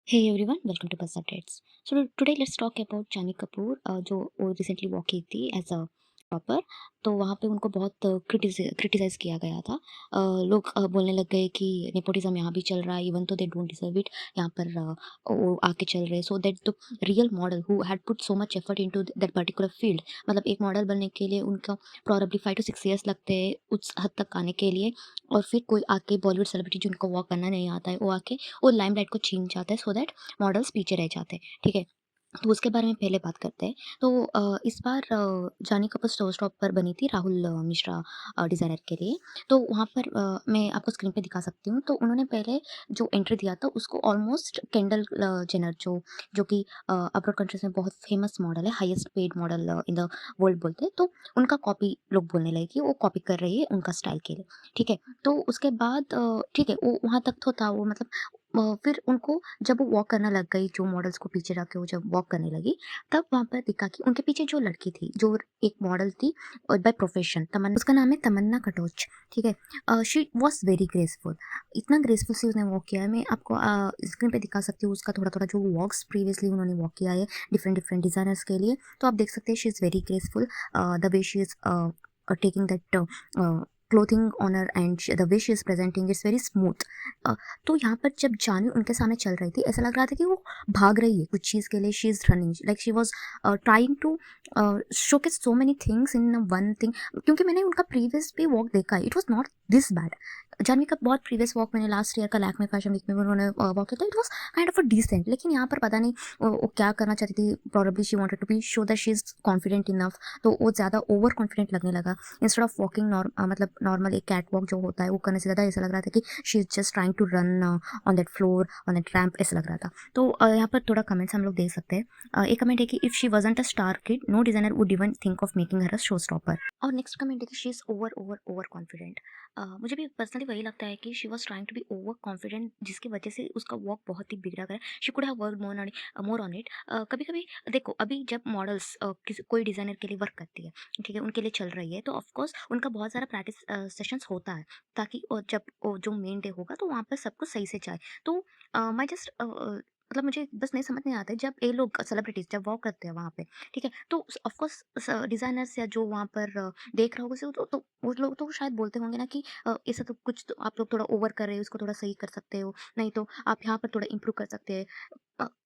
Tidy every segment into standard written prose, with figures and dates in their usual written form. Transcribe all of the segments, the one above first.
Hey everyone, welcome to Buzz Updates. So today let's talk about जानी कपूर जो वो recently walk की थी एज अ टॉपर। तो वहाँ पे उनको बहुत क्रिटिसाइज किया गया था। लोग बोलने लग गए कि नेपोटिज्म यहाँ भी चल रहा है, इवन तो दे डोंट डिजर्व इट। यहाँ पर वो आके चल रहे, so that the real model who had put so much effort into that particular field. मतलब एक मॉडल बनने के लिए उनका प्रॉबली 5 to 6 years लगते हैं उस हद तक आने के लिए। और फिर कोई आके बॉलीवुड सेलिब्रिटी जिनको वॉक करना नहीं आता है वो आके वो लाइमलाइट को छीन जाता है, सो दैट मॉडल्स पीछे रह जाते हैं, ठीक है? तो उसके बारे में पहले बात करते हैं। तो इस बार जानी कपूर शो स्टॉप पर बनी थी राहुल मिश्रा डिज़ाइनर के लिए। तो वहाँ पर मैं आपको स्क्रीन पे दिखा सकती हूँ। तो उन्होंने पहले जो एंट्री दिया था उसको ऑलमोस्ट केंडल जेनर जो कि अब्रॉड कंट्रीज़ में बहुत फेमस मॉडल है, highest paid model in the world बोलते हैं। तो उनका कॉपी लोग बोलने लगे कि वो कॉपी कर रही है उनका स्टाइल के लिए, ठीक है? तो उसके बाद ठीक है, वो वहाँ तक तो था वो मतलब फिर उनको जब वो वॉक करने लग गई, जो मॉडल्स को पीछे रख के वो जब वॉक करने लगी, तब वहाँ पर दिखा कि उनके पीछे जो लड़की थी, जो एक मॉडल थी बाय प्रोफेशन, तमन्ना उसका नाम है तमन्ना कटोच, ठीक है? शी वाज़ वेरी ग्रेसफुल, इतना ग्रेसफुल से उसने वॉक किया है। मैं आपको स्क्रीन पे दिखा सकती हूँ उसका थोड़ा-थोड़ा जो वॉक्स प्रीवियसली उन्होंने वॉक किया है डिफरेंट डिज़ाइनर्स के लिए। तो आप देख सकते हैं she is very graceful, the way she is taking that clothing on her, and the way she is presenting is very smooth। तो यहाँ पर जब जानवी उनके सामने चल रही थी, ऐसा लग रहा था कि वो भाग रही है कुछ चीज़ के लिए, she is running like she was trying to showcase so many things in one thing. क्योंकि मैंने उनका प्रीवियस भी वॉक देखा है, it was not this bad. Janhvi का बहुत प्रीवियस वॉक मैंने लास्ट ईयर का लैक्मे फैशन वीक में भी उन्होंने वॉक किया था, it was kind of a decent. लेकिन यहाँ पर पता नहीं वो क्या करना चाहती थी, probably she wanted to be show that she is confident enough, तो वो ज़्यादा ओवर कॉन्फिडेंट लगने लगा। इंस्टेड ऑफ वॉकिंग मतलब नॉर्मल एक कैट वॉक जो होता है वो करने से ज़्यादा ऐसा लग रहा था कि she is just trying to run on that floor, on that ramp, ऐसा लग रहा था। तो यहाँ पर थोड़ा कमेंट्स हम लोग देख सकते हैं। एक कमेंट है कि if she wasn't a star kid, no designer would even think of making her a showstopper. और नेक्स्ट कमेंट है कि शी इज़ ओवर कॉन्फिडेंट। मुझे भी पर्सनली वही लगता है कि she was trying to be overconfident, जिसकी वजह से उसका वॉक बहुत ही बिगड़ा गया। She could have worked more on it. कभी-कभी देखो, अभी जब मॉडल्स किसी कोई डिज़ाइनर के लिए वर्क करती है, ठीक है, उनके लिए चल रही है, तो ऑफ कोर्स उनका बहुत सारा प्रैक्टिस सेशंस होता है, ताकि जब जो मेन डे होगा तो वहाँ पर सब कुछ सही से जाए। तो मैं जस्ट मतलब मुझे बस नहीं समझ नहीं आता है, जब ये लोग सेलिब्रिटीज़ जब वॉक करते हैं वहाँ पे, ठीक है, तो ऑफ कोर्स डिज़ाइनर्स या जो वहाँ पर देख रहा होगा उसे, तो वो लोग तो शायद बोलते होंगे ना कि ऐसा तो कुछ तो आप लोग थोड़ा ओवर कर रहे हो, इसको थोड़ा सही कर सकते हो, नहीं तो आप यहाँ पर थोड़ा इम्प्रूव कर सकते हैं।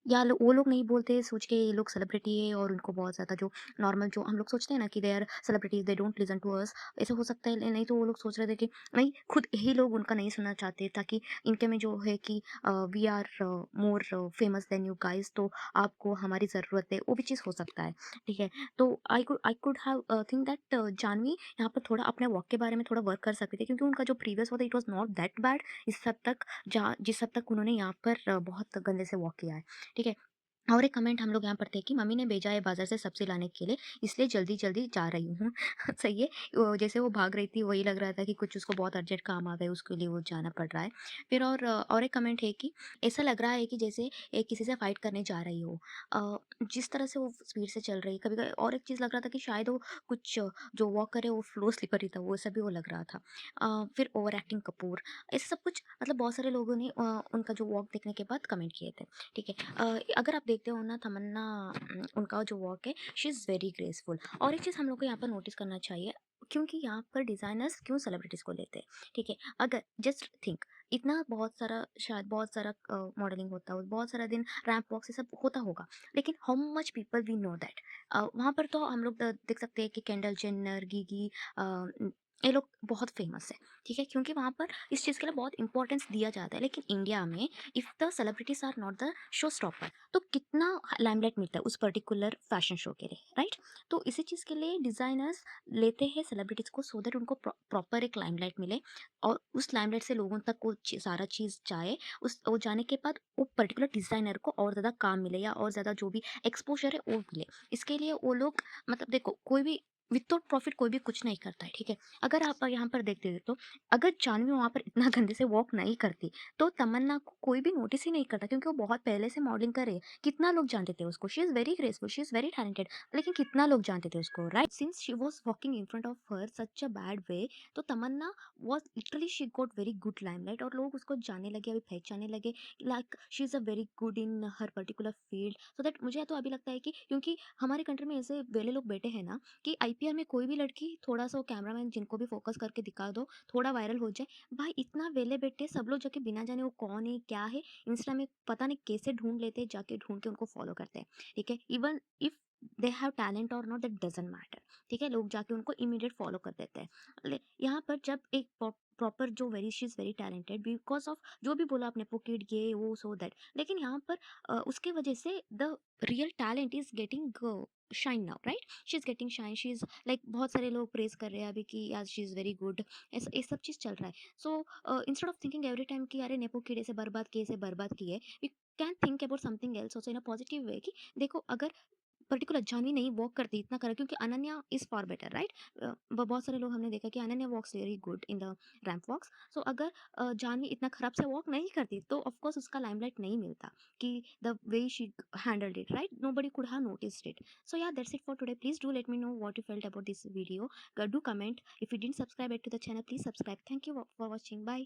या वो लोग नहीं बोलते सोच के ये लोग सेलिब्रिटी है और उनको बहुत ज़्यादा जो नॉर्मल जो हम लोग सोचते हैं ना कि they are celebrities, they don't listen to us, ऐसा हो सकता है। नहीं तो वो लोग सोच रहे थे कि नहीं, खुद ही लोग उनका नहीं सुनना चाहते, ताकि इनके में जो है कि we are more famous than you guys, तो आपको हमारी ज़रूरत है, वो भी चीज़ हो सकता है, ठीक है? तो I could have think that Janhvi यहाँ पर थोड़ा अपने वॉक के बारे में थोड़ा वर्क कर सकते थे, क्योंकि उनका जो प्रीवियस हुआ था it was not that bad इस हद तक, जहाँ जिस हद तक उन्होंने यहाँ पर बहुत गंदे से वॉक किया है, ठीक है? और एक कमेंट हम लोग यहाँ पढ़ते हैं कि मम्मी ने भेजा है बाजार से सब्जी लाने के लिए, इसलिए जल्दी-जल्दी जा रही हूँ। सही है। जैसे वो भाग रही थी वही लग रहा था कि कुछ उसको बहुत अर्जेंट काम आ गया, उसके लिए वो जाना पड़ रहा है। फिर और एक कमेंट है कि ऐसा लग रहा है कि जैसे किसी से फाइट करने जा रही हो। जिस तरह से वो स्पीड से चल रही है, कभी-कभी और एक चीज़ लग रहा था कि शायद वो कुछ जो वॉक करे वो फ्लो स्लिपरी था, वो ऐसा भी वो लग रहा था। फिर ओवर एक्टिंग कपूर, ऐसा सब कुछ मतलब बहुत सारे लोगों ने उनका जो वॉक देखने के बाद कमेंट किए थे, ठीक है? अगर आप देखते हो ना तमन्ना, उनका जो वर्क है, शी इज़ वेरी ग्रेसफुल। और एक चीज़ हम लोग को यहाँ पर नोटिस करना चाहिए, क्योंकि यहाँ पर डिज़ाइनर्स क्यों सेलिब्रिटीज़ को लेते हैं, ठीक है? अगर जस्ट थिंक, इतना बहुत सारा शायद बहुत सारा मॉडलिंग होता है, बहुत सारा दिन रैंप वॉक से सब होता होगा, लेकिन how much people we know that. वहाँ पर तो हम लोग देख सकते हैं कि केंडल जेन्नर, गीगी, ये लोग बहुत फेमस है, ठीक है, क्योंकि वहाँ पर इस चीज़ के लिए बहुत इंपॉर्टेंस दिया जाता है। लेकिन इंडिया में if the celebrities are not the showstopper, तो कितना लाइमलाइट मिलता है उस पर्टिकुलर फैशन शो के लिए, राइट? तो इसी चीज़ के लिए डिज़ाइनर्स लेते हैं सेलिब्रिटीज़ को, सो दैट उनको प्रॉपर एक लाइमलाइट मिले, और उस लाइमलाइट से लोगों तक वो सारा चीज़ जाए। उस वो जाने के बाद वो पर्टिकुलर डिज़ाइनर को और ज़्यादा काम मिले, या और ज़्यादा जो भी एक्सपोजर है वो मिले। इसके लिए वो लोग मतलब देखो, कोई भी विदाउट प्रॉफिट कोई भी कुछ नहीं करता है, ठीक है? अगर आप यहाँ पर देखते हो तो अगर जाह्नवी वहाँ पर इतना गंदे से वॉक नहीं करती, तो तमन्ना को कोई भी नोटिस ही नहीं करता, क्योंकि वो बहुत पहले से मॉडलिंग कर रही है। कितना लोग जानते थे उसको, she is very graceful, she is very talented, लेकिन कितना लोग जानते थे उसको, right? Since she was walking in front of her such a bad way, तो Tamannaah was literally she got very good limelight और लोग उसको जानने लगे, अभी पहचानने लगे, like she is a very good in her particular field. So that मुझे तो अभी लगता है कि क्योंकि हमारे कंट्री में ऐसे वेले लोग बैठे हैं ना, कि आईपीएल में कोई भी लड़की थोड़ा-सा वो कैमरामैन जिनको भी फ़ोकस करके दिखा दो, थोड़ा वायरल हो जाए, भाई इतना वेले बैठे सब लोग जाके बिना जाने वो कौन है, क्या है, इंस्टा में पता नहीं कैसे ढूँढ लेते हैं, जाके ढूँढ के उनको फ़ॉलो करते हैं, ठीक है? Even if they have talent और नॉट दैट डज़न्ट मैटर, ठीक है? लोग जाके उनको इमीडिएट फ़ॉलो कर देते हैं। ले यहाँ पर जब एक प्रॉपर जो very she is very talented because of जो भी बोला आपने पोकिट ये वो सो दैट, लेकिन यहाँ पर उसके वजह से the real talent is getting shine now, right? She is getting shine, she is like बहुत सारे लोग प्रेज़ कर रहे हैं अभी कि यार शी इज़ वेरी गुड, ऐसा ये सब चीज़ चल रहा है। So instead of thinking every time कि अरे नेपो किड ऐसे बर्बाद किए, ऐसे बर्बाद किए, we can think about something else also in a positive way कि देखो अगर पर्टिकुलर जाह्नवी नहीं वॉक करती इतना करा, क्योंकि Ananya is for better, right? बहुत सारे लोग हमने देखा कि Ananya walks very good in the ramp walks. So अगर जाह्नवी इतना खराब से वॉक नहीं करती तो ऑफ कोर्स उसका लाइमलाइट नहीं मिलता कि the way she handled it, right? Nobody could have noticed it. So yeah that's it for today. Please do let me know what you felt about this video. Do comment. If you didn't subscribe to the channel, please subscribe. Thank you for watching. Bye.